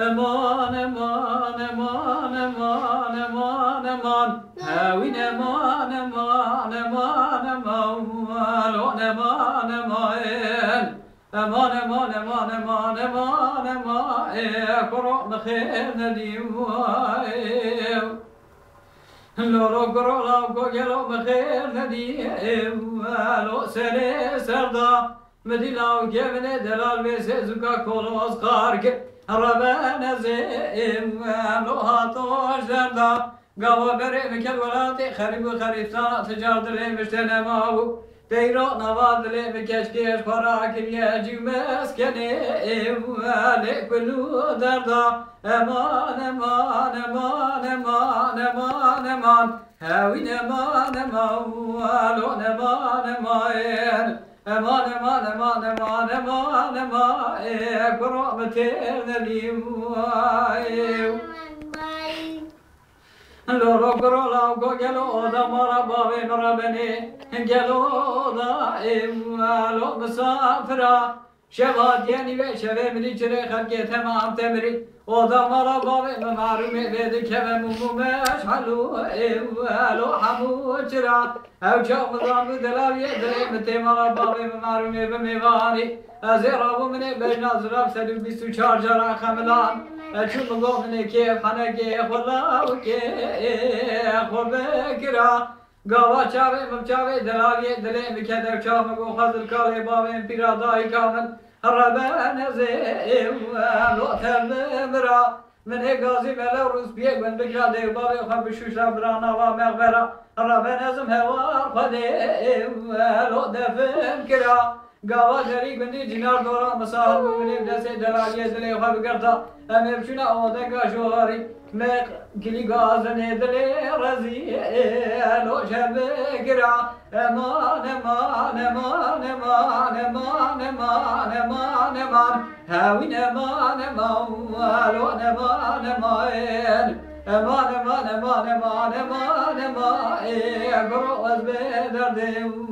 امان امان امان امان امان امان هاوین امان امان امان امان امان امان امان امان امان امان امان امان قرآن بخیر ندیم لورو قرآن لا قلو بخیر ندیم لو سر سردا مدیلاو کمن دلال ویسه زکا کلوز خارک ربنا زیم لو هاتوش دردا قوا بری مکل ولاتی خریب و خریفتان تجار دلی مشتنه ماو دیرو نواد دلی مکشکیش پراکریه جیمس کنه لکلو دردا امان امان امان امان امان امان هاوین امان امان امان امان امان امان امان امان امان امان قرابتين اليوم لورو قرولا وقلو دا مربا بين ربني قلو دائم لو مسافرة شباد يعني بشبه مني جري خلقي تمام تمري ودا مربا بين معرومي بيدك ممش حلو لو حمو جرا او جاء مضام دلال يدري متي مربا بين معرومي بميغاني ازيرابو مني بجنا زراب سلو بيستو شارجرا خملان چون گفتن که خانگی خدا و که بکرا گاوا چاوه مبچاوه دلالی دلی میکدر چاو مگو خزل کالی باوین پیرادای کامن ربان زیم لوتر مرا من غازی ملا روز بیگ من بکرا دی باوی خو بشوش برانا و مغبرا ربان زم هوار خدی لو دفن کرا گاوا جری گندی جنار دورا مساحل بگنیم دسته دلالیه دلی خواه بگرتا امیر بچونه آدنگا شواری مق کلی گازنه دلی رزی لو شب گرا امان امان امان امان امان امان امان امان هاوین امان امان لو امان امان امان امان امان امان امان امان گروه از بدردم